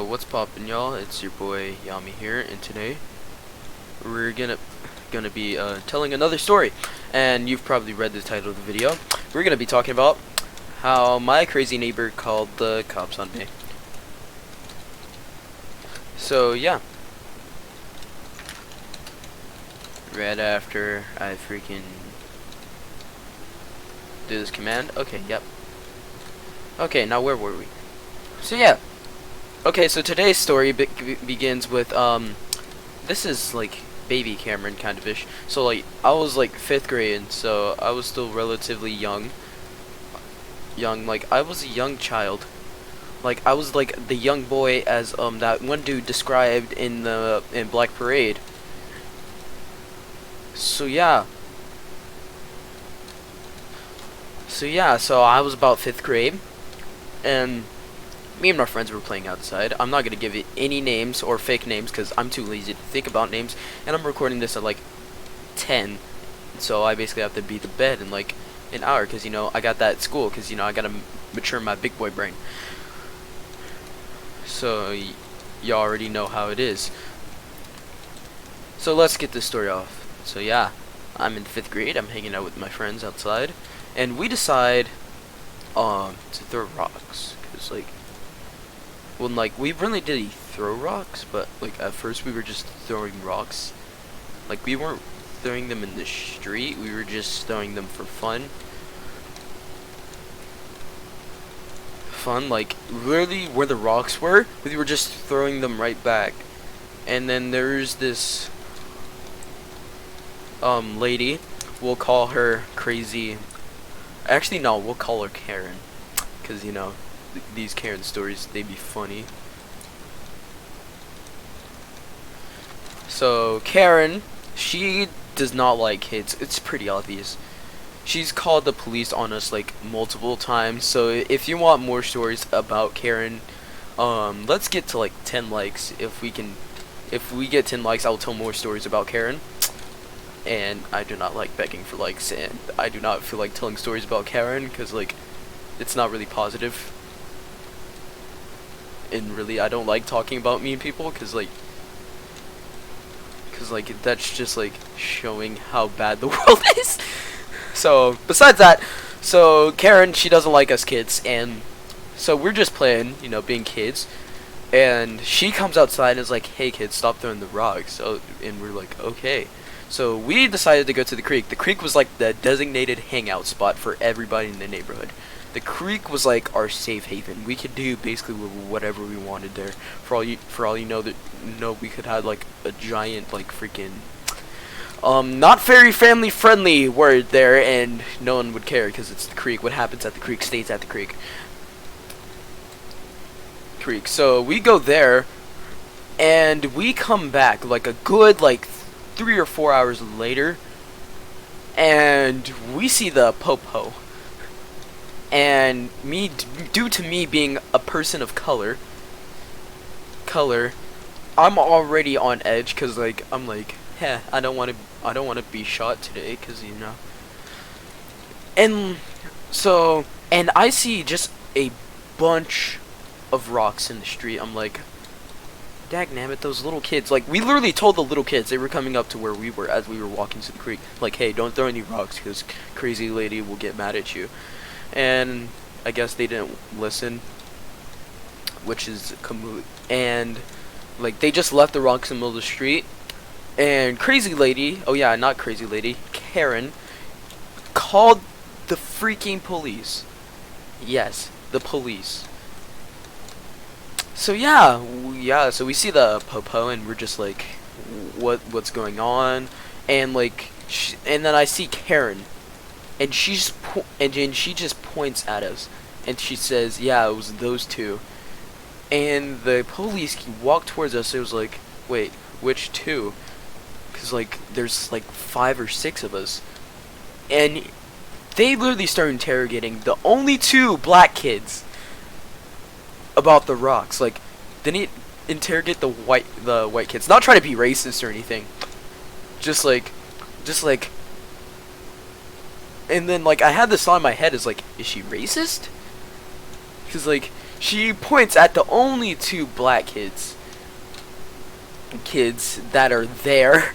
What's poppin', y'all? It's your boy Yami here, and today we're gonna be telling another story. And you've probably read the title of the video. We're gonna be talking about how my crazy neighbor called the cops on me. So yeah, right after I freaking do this command. Okay, yep. Okay, now where were we? So yeah. Okay, so today's story begins with this is like baby Cameron kind of ish. So like I was like 5th grade, so I was still relatively young. Like I was a young child. Like I was like the young boy as that one dude described in Black Parade. So yeah. So I was about 5th grade, and me and my friends were playing outside. I'm not gonna give it any names or fake names because I'm too lazy to think about names, and I'm recording this at like 10, so I basically have to be to bed in like an hour because I got that at school because I gotta mature my big boy brain. So you already know how it is. So let's get this story off. So yeah, I'm in 5th grade. I'm hanging out with my friends outside, and we decide to throw rocks because we really did throw rocks, but like at first we were just throwing rocks. Like we weren't throwing them in the street, we were just throwing them for fun. Like literally where the rocks were, we were just throwing them right back. And then there's this lady, we'll call her Crazy. Actually no, we'll call her Karen, because these Karen stories, they be funny. So Karen, she does not like kids. It's pretty obvious. She's called the police on us like multiple times. So if you want more stories about Karen, let's get to like 10 likes. If we get 10 likes, I'll tell more stories about Karen. And I do not like begging for likes, and I do not feel like telling stories about Karen because like it's not really positive. And really, I don't like talking about mean people because that's just like showing how bad the world is. So besides that, so Karen, she doesn't like us kids, and so we're just playing, being kids, and she comes outside and is like, "Hey kids, stop throwing the rocks." So and we're like, okay. So we decided to go to the creek. The creek was like the designated hangout spot for everybody in the neighborhood. The creek was like our safe haven. We could do basically whatever we wanted there. For all you know, we could have like a giant like freaking not very family friendly word there, and no one would care because it's the creek. What happens at the creek stays at the creek. So we go there, and we come back like a good 3 or 4 hours later, and we see the popo. And due to me being a person of color, I'm already on edge because I'm like, I don't want to be shot today because And so, and I see just a bunch of rocks in the street. I'm like, dagnabbit, those little kids. Like, we literally told the little kids, they were coming up to where we were as we were walking to the creek, like, hey, don't throw any rocks because crazy lady will get mad at you. And I guess they didn't listen, which is and like they just left the rocks in the middle of the street, and crazy lady, oh yeah, not crazy lady, Karen, called the freaking police. Yes, the police. So yeah, so we see the popo, and we're just like, what's going on? And and then I see Karen, and she just points at us, and she says, yeah, it was those two. And the police walked towards us. It was like, wait, which two? Because there's 5 or 6 of us, and they literally started interrogating the only 2 black kids about the rocks. Like, they didn't interrogate the white kids. Not trying to be racist or anything. Just like. And then I had this thought in my head, is is she racist? Because she points at the only two black kids that are there,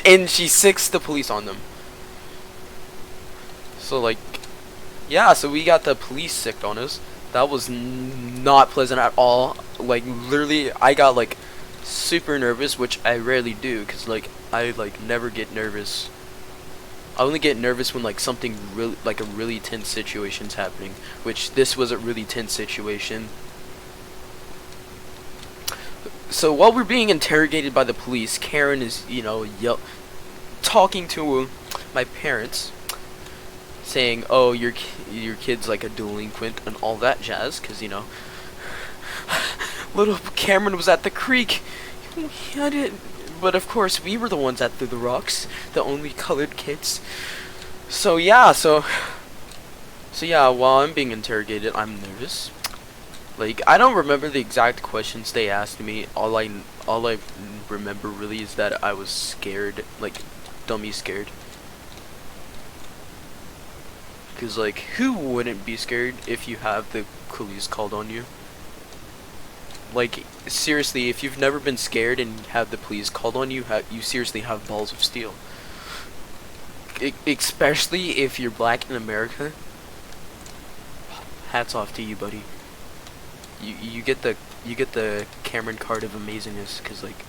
and she sicks the police on them. So like, yeah, so we got the police sicked on us. That was not pleasant at all. Like literally, I got like super nervous, which I rarely do, cause like I like never get nervous. I only get nervous when like something really, like a really tense situation's happening, which this was a really tense situation. So while we're being interrogated by the police, Karen is, you know, talking to my parents, saying, "Oh, your kid's like a delinquent and all that jazz," because you know, little Cameron was at the creek. I didn't. But of course, we were the ones that threw the rocks, the only colored kids. So yeah, so yeah, while I'm being interrogated, I'm nervous. Like, I don't remember the exact questions they asked me. All I remember really is that I was scared, like dummy scared. Cause like, who wouldn't be scared if you have the police called on you? Like, seriously, if you've never been scared and have the police called on you, you seriously have balls of steel. Especially if you're black in America. Hats off to you, buddy. You get the Cameron card of amazingness, cause like,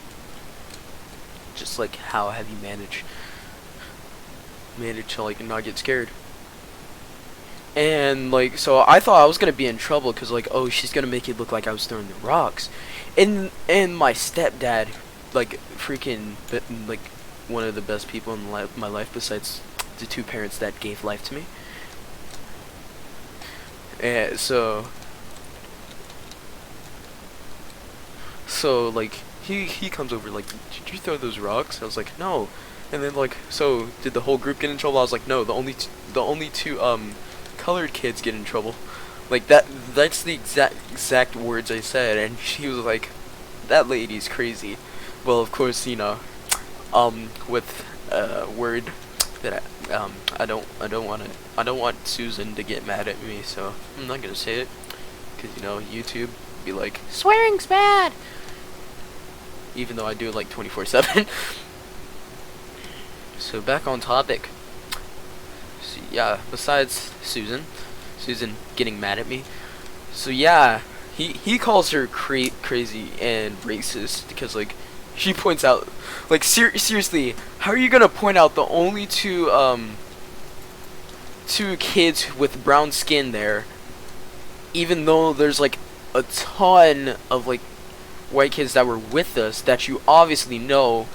just like how have you managed to like not get scared? And like, so I thought I was gonna be in trouble, cause like, oh, she's gonna make it look like I was throwing the rocks, and my stepdad, like freaking, like one of the best people in my life besides the two parents that gave life to me. And so like he comes over like, did you throw those rocks? I was like, no. And then like, so did the whole group get in trouble? I was like, no, the only two colored kids get in trouble. Like that's the exact words I said. And she was like, that lady's crazy. Well, of course, you know, with word that I don't want Susan to get mad at me, so I'm not gonna say it, cause you know YouTube be like, swearing's bad, even though I do it like 24/7. So back on topic. So yeah, besides Susan getting mad at me, so yeah, he calls her crazy and racist, because like, she points out, like, seriously, how are you gonna point out the only two kids with brown skin there, even though there's like a ton of like white kids that were with us that you obviously know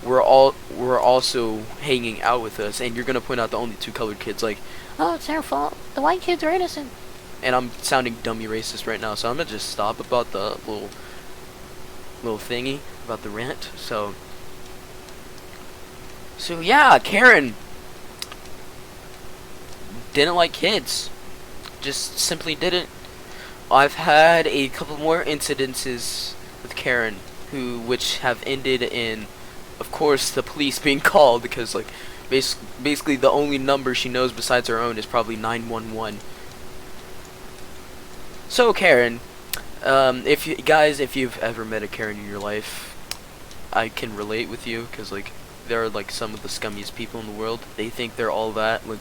were also hanging out with us, and you're gonna point out the only two colored kids? Like, oh, it's their fault, the white kids are innocent. And I'm sounding dummy racist right now, so I'm gonna just stop about the little thingy about the rant. So yeah, Karen didn't like kids, just simply didn't. I've had a couple more incidences with Karen which have ended in, of course, the police being called, because like basically the only number she knows besides her own is probably 911. So Karen, if you've ever met a Karen in your life, I can relate with you, because like, they're like some of the scummiest people in the world. They think they're all that, like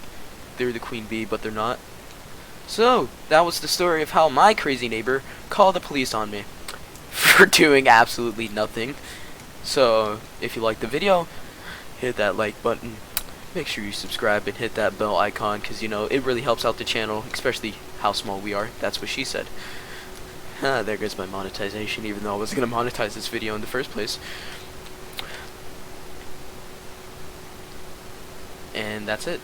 they're the queen bee, but they're not. So that was the story of how my crazy neighbor called the police on me for doing absolutely nothing. So if you like the video, hit that like button, make sure you subscribe and hit that bell icon, because you know it really helps out the channel, especially how small we are. That's what she said. There goes my monetization, even though I wasn't gonna monetize this video in the first place. And that's it.